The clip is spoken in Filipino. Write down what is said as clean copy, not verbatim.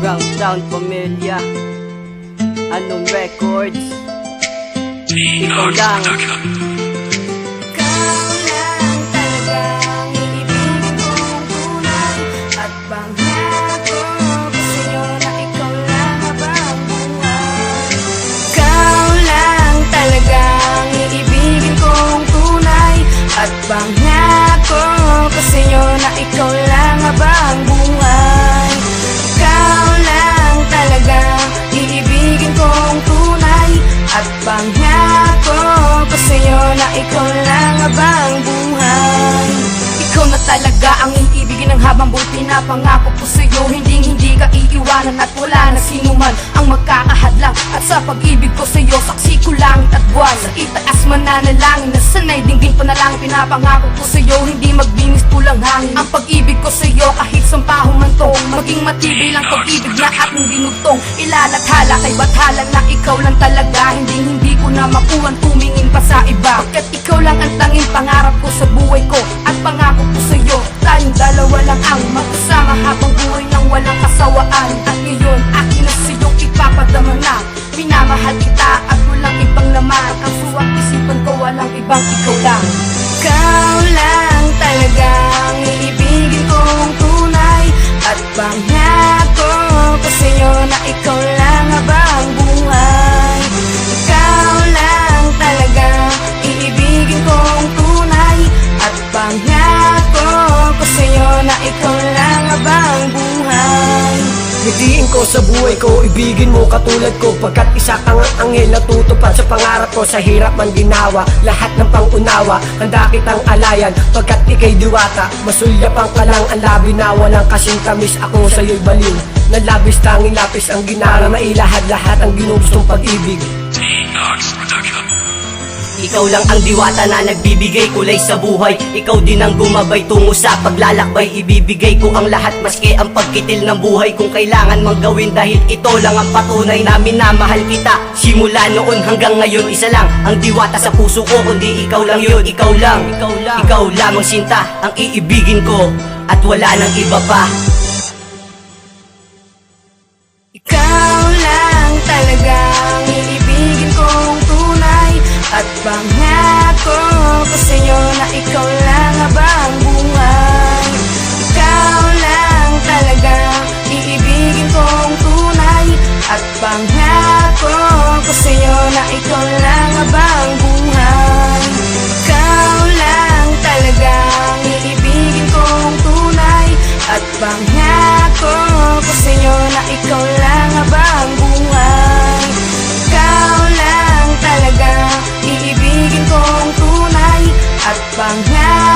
Round Pamilya, Anon Records. Ikaw lang. At pangako ko sa'yo na ikaw lang habang buhay. Ikaw lang talaga iibigin kong tunay. At pangako ko sa'yo na ikaw lang habang buhay. Ikaw na talaga ang iibigin ng habang buhay. Pinapangako ko sa'yo, hindi ka iiwanan. At wala na sinuman ang magkakahadlang. At sa pag-ibig ko sa'yo, saksi ko langit at buwan. Sa itaas mananalangin, na sanay dinggin panalangin. Pinapangako ko sa'yo, hindi magbinis pulang hangin. Ang pag-ibig ko sa'yo, kahit sampahong mantong, maging matibay lang pag-ibig na aking dinugtong. Ilalathala kay bathala na ikaw lang talaga. Hindi ko na makuhan tumingin pa sa iba. Pagkat ikaw lang ang tanging pangarap ko sa buhay ko. At pangako ko sa'yo, tayong dalawa lang ang magkasama habang buhay nang walang kasawaan. At ngayon, akin na sa'yo ipapadama na minamahal kita at walang ibang laman. Ang suwang isipan ko, walang ibang ikaw lang. Ikaw lang talagang iibigin kong tunay. At pangako ko sa'yo na ikaw lang habang buhay. Ikaw lang talaga iibigin kong tunay. At pangako ko sa'yo na ikaw lang habang buhay. Ngitihin ko sa buhay ko, ibigin mo katulad ko. Pagkat isa kang anghel na tutupad sa pangarap ko. Sa hirap man ginawa, lahat ng pangunawa, handa kitang alayan pagkat ika'y diwata. Masulyapang ka lang ang labi na walang kasing tamis. Ako sa'yo'y baliw, na labis tanging lapis ang ginara. Mailahad-lahat ang ginugustong pag-ibig. Ikaw lang ang diwata na nagbibigay kulay sa buhay. Ikaw din ang gumabay tungo sa paglalakbay. Ibibigay ko ang lahat maski ang pagkitil ng buhay kung kailangan mang gawin. Dahil ito lang ang patunay na minamahal kita. Simula noon hanggang ngayon, isa lang ang diwata sa puso ko, kundi ikaw lang yun. Ikaw lang, ikaw lamang sinta ang iibigin ko. At wala nang iba pa. Ikaw lang talagang iibigin kong tunay. At pangako ko sa'yo na ikaw lang habang buhay. Ikaw lang talaga iibigin kong tunay. At pangako ko sa'yo na ikaw lang habang buhay. Ikaw lang talagang iibigin kong tunay. At pangako ko sa'yo na ikaw lang habang buhay. Ikaw lang talaga iibigin kong tunay. At pangako